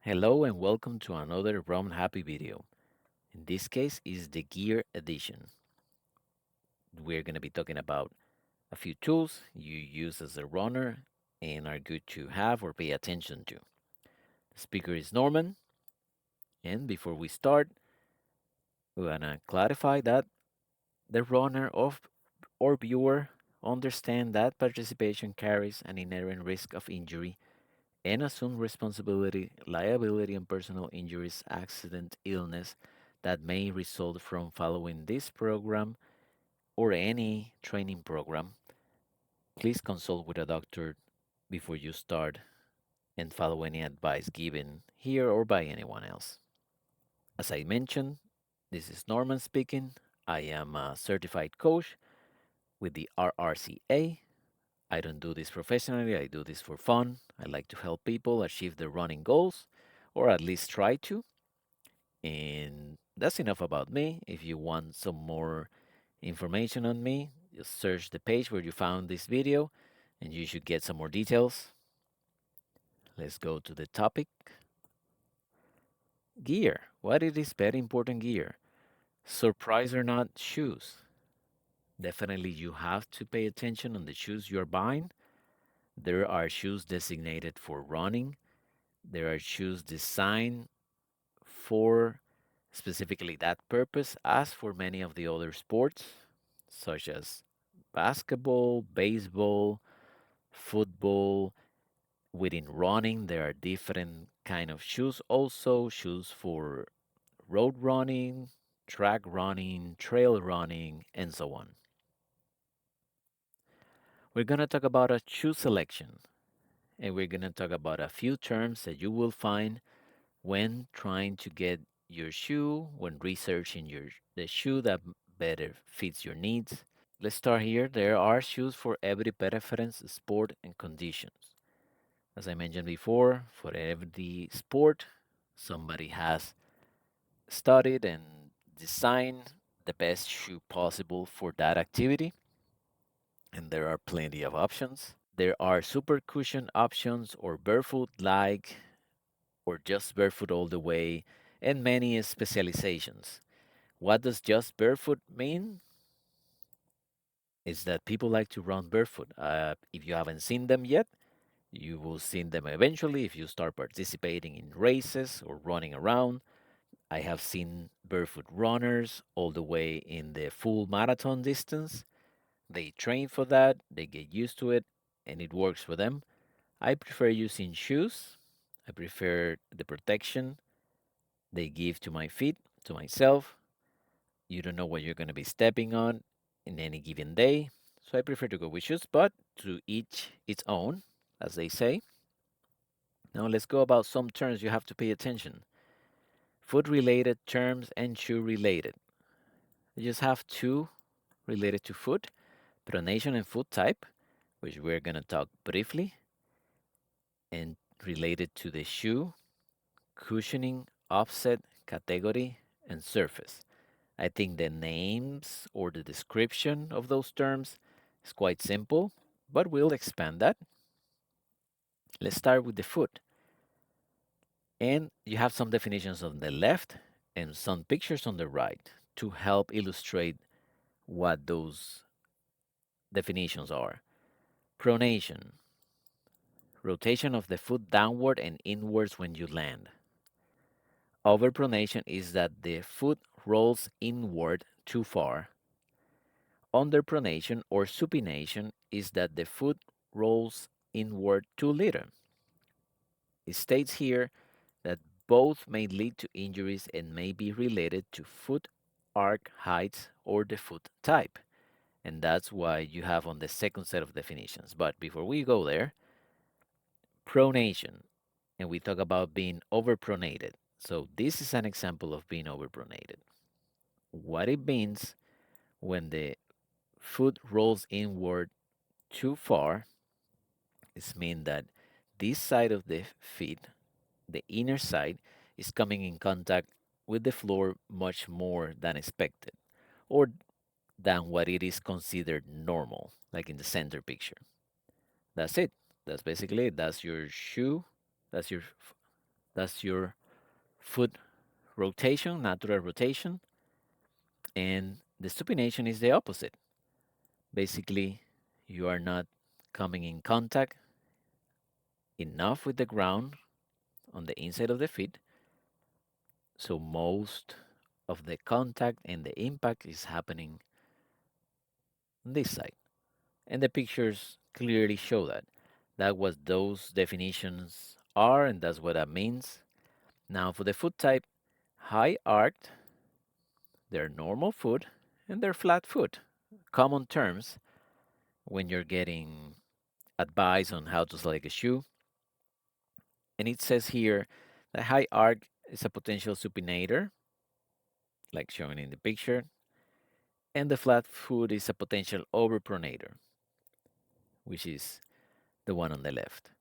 Hello and welcome to another Run Happy video. In this case is the gear edition. We're going to be talking about a few tools you use as a runner and are good to have or pay attention to. The speaker is Norman, and before we start, we're going to clarify that the runner of or viewer understand that participation carries an inherent risk of injury and assume responsibility, liability, and personal injuries, accident, illness that may result from following this program or any training program. Please consult with a doctor before you start and follow any advice given here or by anyone else. As I mentioned, this is Norman speaking. I am a certified coach with the RRCA. I don't do this professionally, I do this for fun. I like to help people achieve their running goals, or at least try to. And that's enough about me. If you want some more information on me, just search the page where you found this video and you should get some more details. Let's go to the topic. Gear. What it is very important gear. Surprise or not, shoes. Definitely you have to pay attention on the shoes you're buying. There are shoes designated for running. There are shoes designed for specifically that purpose, as for many of the other sports, such as basketball, baseball, football. Within running, there are different kind of shoes. Also, shoes for road running, track running, trail running, and so on. We're gonna talk about a shoe selection, and we're gonna talk about a few terms that you will find when trying to get your shoe, when researching the shoe that better fits your needs. Let's start here. There are shoes for every preference, sport, and conditions. As I mentioned before, for every sport, somebody has studied and designed the best shoe possible for that activity, and there are plenty of options. There are super cushion options or barefoot like or just barefoot all the way, and many specializations. What does just barefoot mean? Is that people like to run barefoot. If you haven't seen them yet, you will see them eventually if you start participating in races or running around. I have seen barefoot runners all the way in the full marathon distance. They train for that, they get used to it, and it works for them. I prefer using shoes. I prefer the protection they give to my feet, to myself. You don't know what you're going to be stepping on in any given day. So I prefer to go with shoes, but to each its own, as they say. Now let's go about some terms you have to pay attention. Food related terms and shoe related. I just have two related to food, pronation and foot type, which we're going to talk briefly, and related to the shoe, cushioning, offset, category, and surface. I think the names or the description of those terms is quite simple, but we'll expand that. Let's start with the foot. And you have some definitions on the left and some pictures on the right to help illustrate what those definitions are. Pronation, rotation of the foot downward and inwards when you land. Overpronation is that the foot rolls inward too far. Underpronation or supination is that the foot rolls inward too little. It states here that both may lead to injuries and may be related to foot arch height or the foot type. And that's why you have on the second set of definitions. But before we go there, pronation, and we talk about being overpronated. So this is an example of being overpronated. What it means when the foot rolls inward too far is mean that this side of the feet, the inner side, is coming in contact with the floor much more than expected or than what it is considered normal, like in the center picture. That's it. That's basically it. That's your shoe. That's your That's your foot rotation, natural rotation. And the supination is the opposite. Basically, you are not coming in contact enough with the ground on the inside of the feet. So most of the contact and the impact is happening on this side. And the pictures clearly show that. That what those definitions are, and that's what that means. Now, for the foot type, high arched, they're normal foot, and they're flat foot. Common terms when you're getting advice on how to select a shoe. And it says here that high arc is a potential supinator, like shown in the picture, and the flat foot is a potential overpronator, which is the one on the left.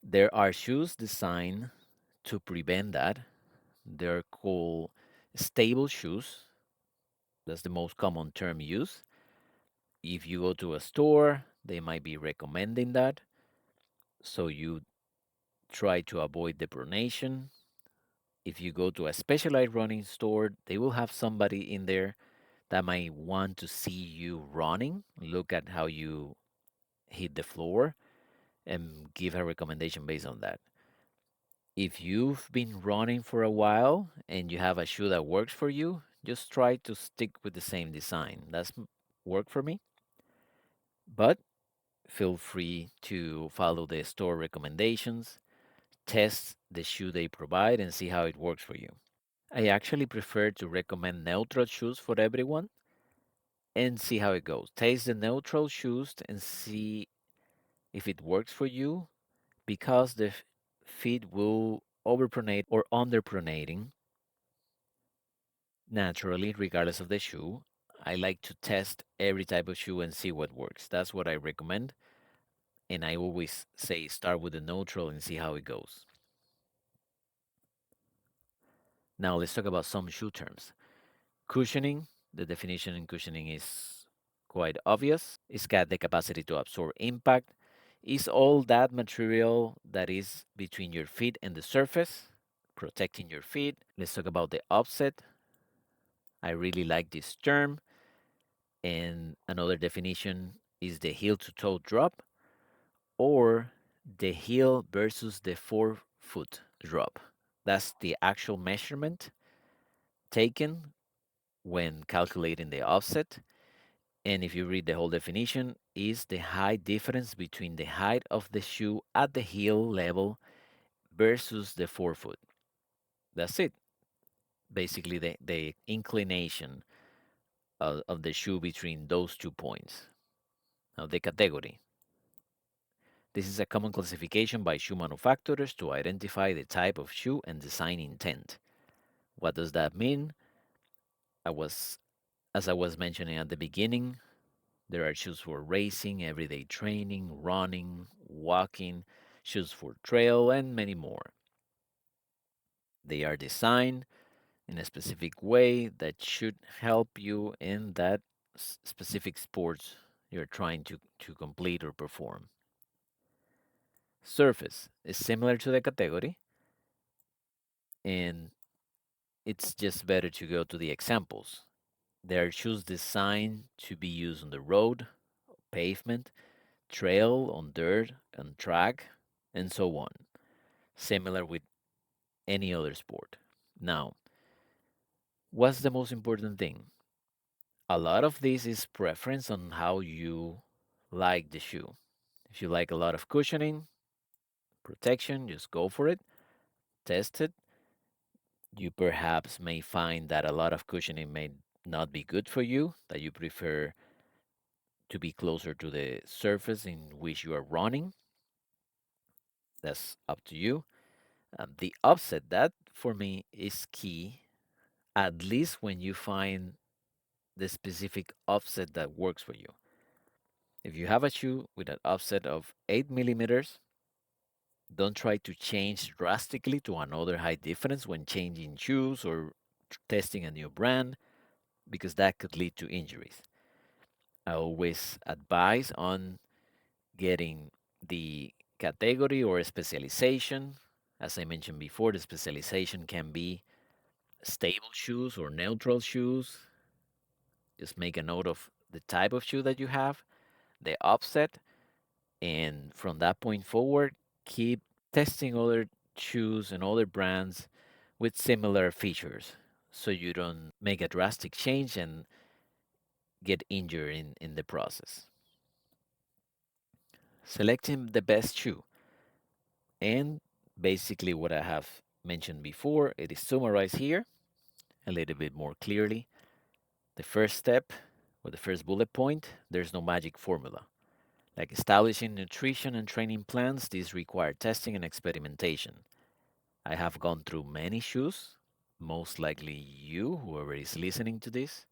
There are shoes designed to prevent that. They're called stable shoes. That's the most common term used. If you go to a store, they might be recommending that. So you try to avoid the pronation. If you go to a specialized running store, they will have somebody in there that might want to see you running, look at how you hit the floor, and give a recommendation based on that. If you've been running for a while and you have a shoe that works for you, just try to stick with the same design. That's worked for me. But feel free to follow the store recommendations, test the shoe they provide, and see how it works for you. I actually prefer to recommend neutral shoes for everyone and see how it goes. Taste the neutral shoes and see if it works for you because the feet will overpronate or underpronating naturally, regardless of the shoe. I like to test every type of shoe and see what works. That's what I recommend. And I always say start with the neutral and see how it goes. Now let's talk about some shoe terms. Cushioning, the definition in cushioning is quite obvious. It's got the capacity to absorb impact. Is all that material that is between your feet and the surface, protecting your feet. Let's talk about the offset. I really like this term. And another definition is the heel to toe drop or the heel versus the forefoot drop. That's the actual measurement taken when calculating the offset. And if you read the whole definition, is the height difference between the height of the shoe at the heel level versus the forefoot. That's it. Basically, the inclination of the shoe between those 2 points. Now, the category. This is a common classification by shoe manufacturers to identify the type of shoe and design intent. What does that mean? I was, as I was mentioning at the beginning, there are shoes for racing, everyday training, running, walking, shoes for trail, and many more. They are designed in a specific way that should help you in that specific sports you're trying to complete or perform. Surface is similar to the category, and it's just better to go to the examples. There are shoes designed to be used on the road, pavement, trail, on dirt, on track, and so on, similar with any other sport. Now, what's the most important thing? A lot of this is preference on how you like the shoe. If you like a lot of cushioning, protection, just go for it, test it. You perhaps may find that a lot of cushioning may not be good for you, that you prefer to be closer to the surface in which you are running. That's up to you. The offset, that for me is key, at least when you find the specific offset that works for you. If you have a shoe with an offset of 8 millimeters, don't try to change drastically to another high difference when changing shoes or testing a new brand because that could lead to injuries. I always advise on getting the category or specialization As I mentioned before, the specialization can be stable shoes or neutral shoes. Just make a note of the type of shoe that you have, the offset, and from that point forward, keep testing other shoes and other brands with similar features so you don't make a drastic change and get injured in the process. Selecting the best shoe. And basically, what I have mentioned before, it is summarized here a little bit more clearly. The first step, or the first bullet point, there's no magic formula. Like establishing nutrition and training plans, these require testing and experimentation. I have gone through many shoes. Most likely, you, whoever is listening to this,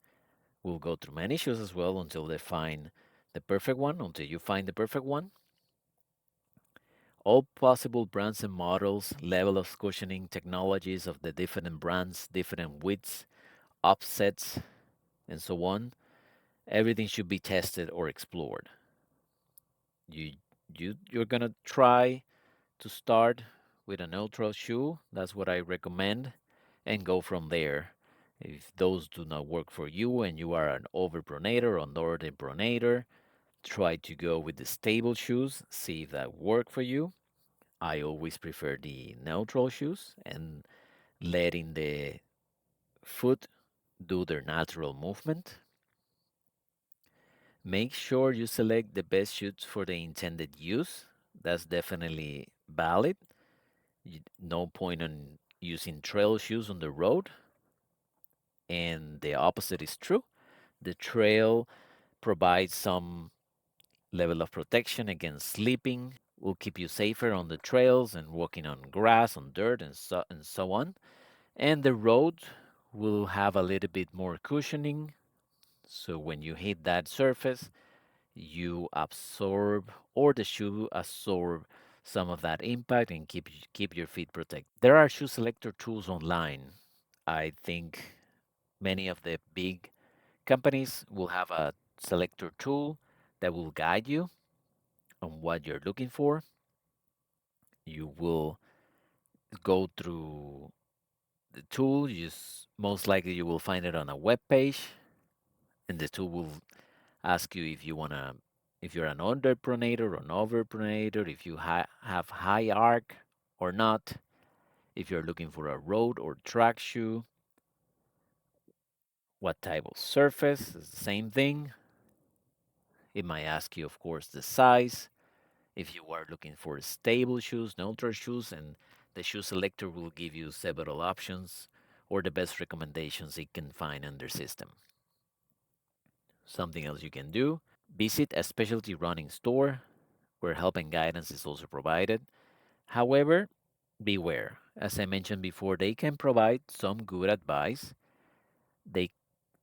will go through many shoes as well until they find the perfect one, until you find the perfect one. All possible brands and models, level of cushioning, technologies of the different brands, different widths, offsets, and so on. Everything should be tested or explored. You you're gonna try to start with a neutral shoe. That's what I recommend, and go from there. If those do not work for you and you are an overpronator or underpronator, try to go with the stable shoes. See if that work for you. I always prefer the neutral shoes and letting the foot do their natural movement. Make sure you select the best shoes for the intended use. That's definitely valid. No point on using trail shoes on the road. And the opposite is true. The trail provides some level of protection against slipping, will keep you safer on the trails and walking on grass, on dirt, and so on. And the road will have a little bit more cushioning. So when you hit that surface, you absorb or the shoe absorb some of that impact and keep your feet protected. There are shoe selector tools online. I think many of the big companies will have a selector tool that will guide you on what you're looking for. You will go through the tool. Most likely you will find it on a web page, and the tool will ask you if you're an underpronator or an overpronator, if you have high arc or not, if you're looking for a road or track shoe, what type of surface is the same thing. It might ask you, of course, the size. If you are looking for stable shoes, neutral shoes, and the shoe selector will give you several options or the best recommendations it can find in their system. Something else you can do, visit a specialty running store where help and guidance is also provided. However, beware. As I mentioned before, they can provide some good advice. They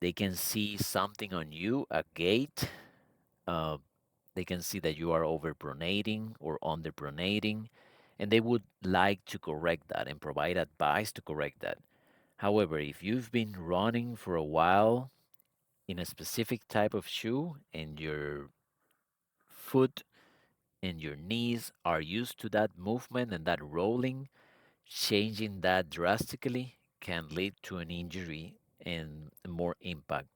they can see something on you, a gait. Uh, they can see that you are overpronating or underpronating, and they would like to correct that and provide advice to correct that. However, if you've been running for a while in a specific type of shoe and your foot and your knees are used to that movement and that rolling, changing that drastically can lead to an injury and more impact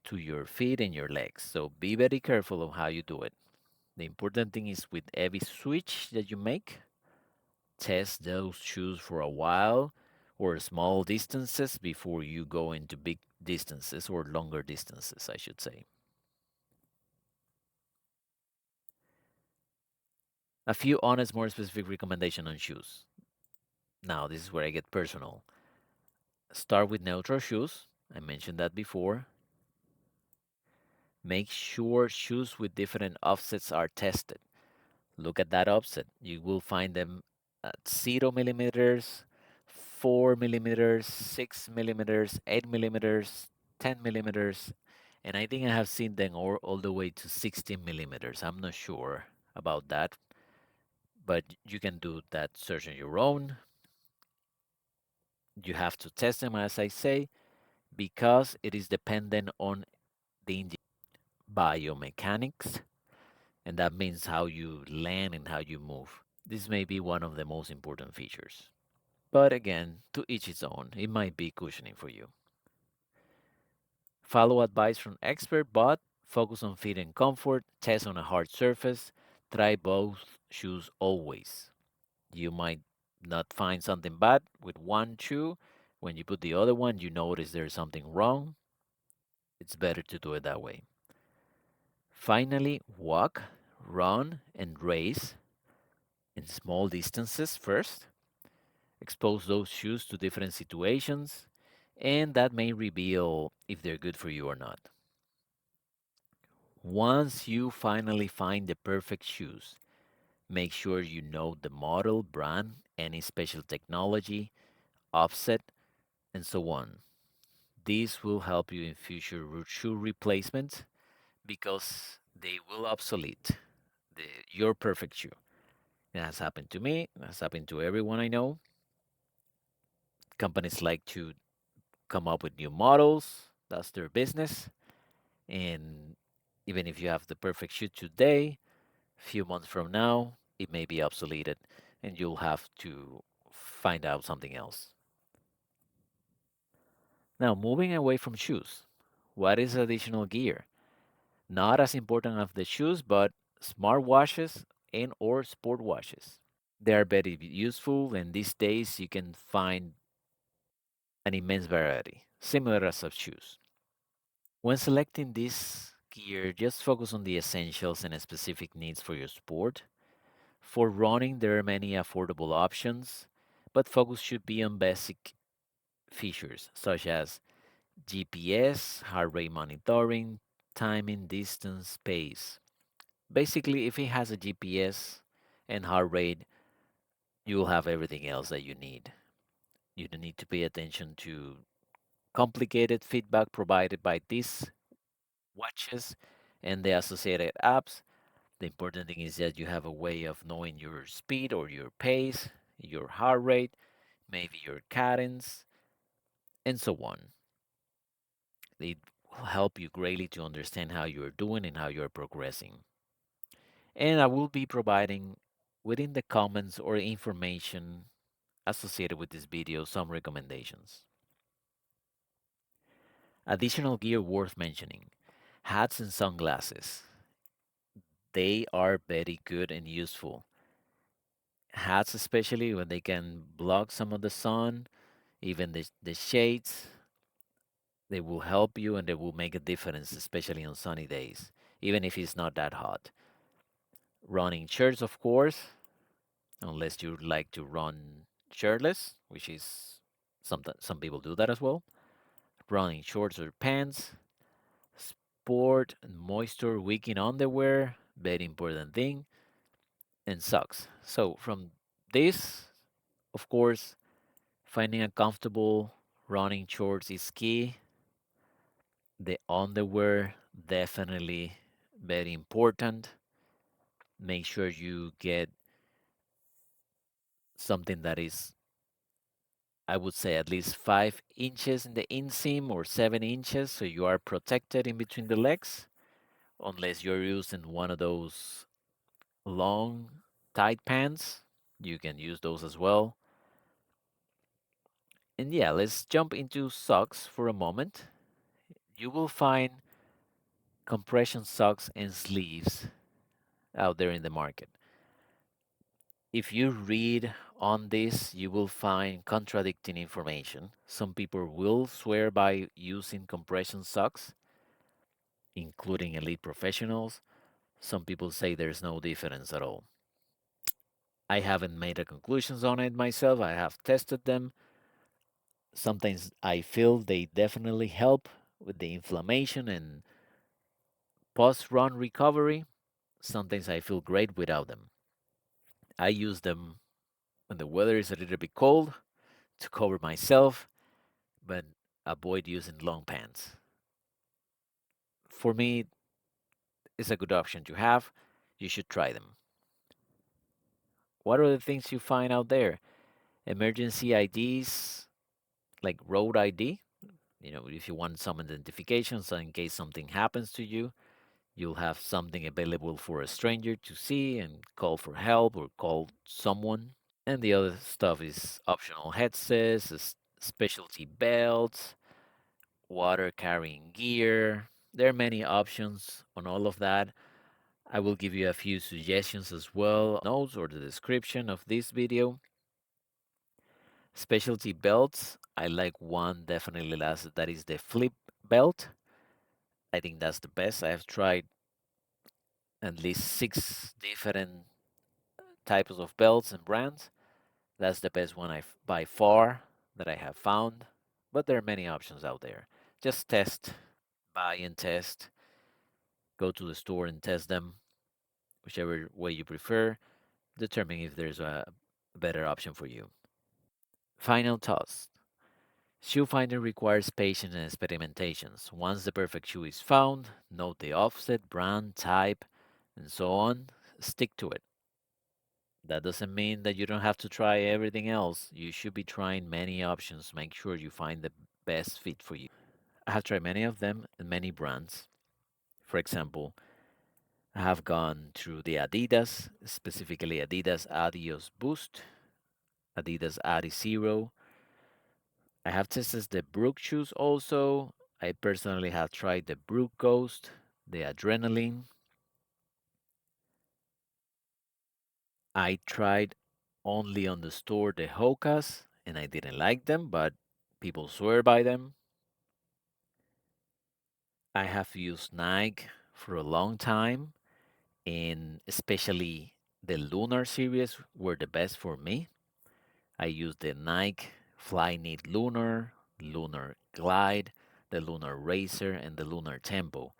to your feet and your legs. So be very careful of how you do it. The important thing is with every switch that you make, test those shoes for a while or small distances before you go into big distances or longer distances, I should say. A few honest, more specific recommendation on shoes. Now, this is where I get personal. Start with neutral shoes. I mentioned that before. Make sure shoes with different offsets are tested. Look at that offset. You will find them at 0 millimeters, 4 millimeters, 6 millimeters, 8 millimeters, 10 millimeters, and I think I have seen them all the way to 16 millimeters. I'm not sure about that, but you can do that search on your own. You have to test them, as I say, because it is dependent on the biomechanics, and that means how you land and how you move. This may be one of the most important features. But again, to each its own, it might be cushioning for you. Follow advice from expert, but focus on fit and comfort. Test on a hard surface. Try both shoes always. You might not find something bad with one shoe. When you put the other one, you notice there's something wrong. It's better to do it that way. Finally, walk, run, and race in small distances first. Expose those shoes to different situations, and that may reveal if they're good for you or not. Once you finally find the perfect shoes, make sure you know the model, brand, any special technology, offset, and so on. This will help you in future shoe replacements because they will obsolete your perfect shoe. It has happened to me, it has happened to everyone I know. Companies like to come up with new models, that's their business. And even if you have the perfect shoe today, a few months from now, it may be obsoleted and you'll have to find out something else. Now, moving away from shoes, what is additional gear? Not as important as the shoes, but smartwatches and or sport watches. They are very useful, and these days you can find an immense variety, similar as of shoes. When selecting this gear, just focus on the essentials and specific needs for your sport. For running, there are many affordable options, but focus should be on basic features such as GPS, heart rate monitoring, timing, distance, pace. Basically, if it has a GPS and heart rate, you will have everything else that you need. You don't need to pay attention to complicated feedback provided by these watches and the associated apps. The important thing is that you have a way of knowing your speed or your pace, your heart rate, maybe your cadence, and so on. It will help you greatly to understand how you're doing and how you're progressing. And I will be providing within the comments or information associated with this video some recommendations. Additional gear worth mentioning: hats and sunglasses. They are very good and useful. Hats, especially when they can block some of the sun, even the shades, they will help you and they will make a difference, especially on sunny days, even if it's not that hot. Running shirts, of course, unless you like to run shirtless, which is some people do that as well. Running shorts or pants, sport and moisture wicking underwear, very important thing, and socks. So from this, of course, finding a comfortable running shorts is key. The underwear definitely very important. Make sure you get something that is, I would say, at least 5 inches in the inseam or 7 inches, so you are protected in between the legs, unless you're using one of those long tight pants. You can use those as well. And yeah, let's jump into socks for a moment. You will find compression socks and sleeves out there in the market. If you read on this, you will find contradicting information. Some people will swear by using compression socks, including elite professionals. Some people say there's no difference at all. I haven't made a conclusions on it myself. I have tested them. Sometimes I feel they definitely help with the inflammation and post-run recovery. Sometimes I feel great without them. I use them when the weather is a little bit cold to cover myself, but avoid using long pants. For me, it's a good option to have. You should try them. What are the things you find out there? Emergency IDs like road ID. If you want some identification, so in case something happens to you, You'll have something available for a stranger to see and call for help or call someone. And the other stuff is optional headsets, specialty belts, water carrying gear. There are many options on all of that. I will give you a few suggestions as well, notes or the description of this video. Specialty belts, I like one definitely last, that is the flip belt. I think that's the best. I have tried at least six different types of belts and brands. That's the best one I've by far that I have found. But there are many options out there. Just test, buy and test. Go to the store and test them, whichever way you prefer. Determine if there's a better option for you. Final thoughts. Shoe finding requires patience and experimentations. Once the perfect shoe is found, note the offset, brand, type, and so on. Stick to it. That doesn't mean that you don't have to try everything else. You should be trying many options. Make sure you find the best fit for you. I have tried many of them and many brands. For example, I have gone through the Adidas, specifically Adidas Adios Boost, Adidas Adi Zero. I have tested the Brook shoes also. I personally have tried the Brook Ghost, the Adrenaline. I tried only on the store the Hokas and I didn't like them, but people swear by them. I have used Nike for a long time, and especially the Lunar series were the best for me. I used the Nike Flyknit Lunar, Lunar Glide, the Lunar Racer, and the Lunar Tempo.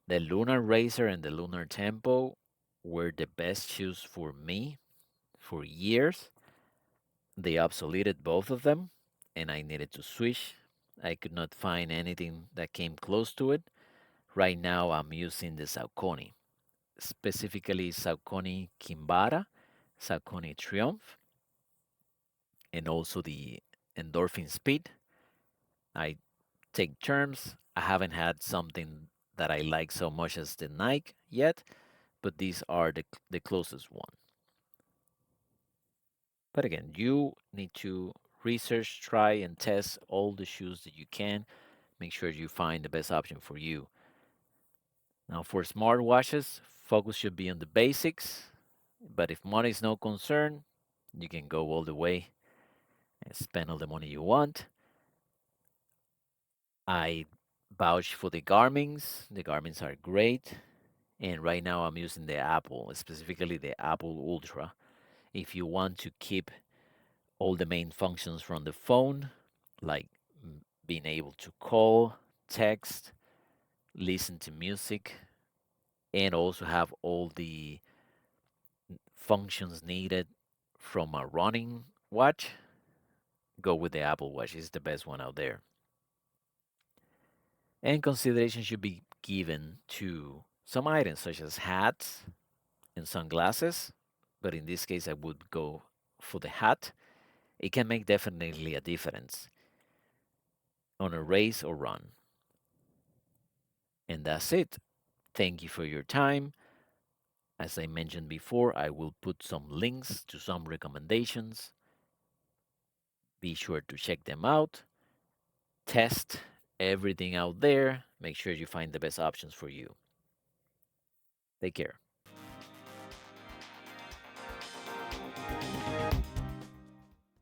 The Lunar Racer and the Lunar Tempo were the best shoes for me for years. They obsoleted both of them, and I needed to switch. I could not find anything that came close to it. Right now, I'm using the Saucony, specifically Saucony Kimbara, Saucony Triumph, and also the Endorphin Speed. I take terms. I haven't had something that I like so much as the Nike yet, but these are the closest one. But again, you need to research, try, and test all the shoes that you can. Make sure you find the best option for you. Now, for smartwatches, focus should be on the basics, but if money is no concern, you can go all the way and spend all the money you want. I vouch for the Garmins. The Garmins are great. And right now I'm using the Apple, specifically the Apple Ultra. If you want to keep all the main functions from the phone, like being able to call, text, listen to music, and also have all the functions needed from a running watch, go with the Apple Watch. It's the best one out there. And consideration should be given to some items such as hats and sunglasses, but in this case, I would go for the hat. It can make definitely a difference on a race or run. And that's it. Thank you for your time. As I mentioned before, I will put some links to some recommendations. Be sure to check them out. Test everything out there. Make sure you find the best options for you. Take care.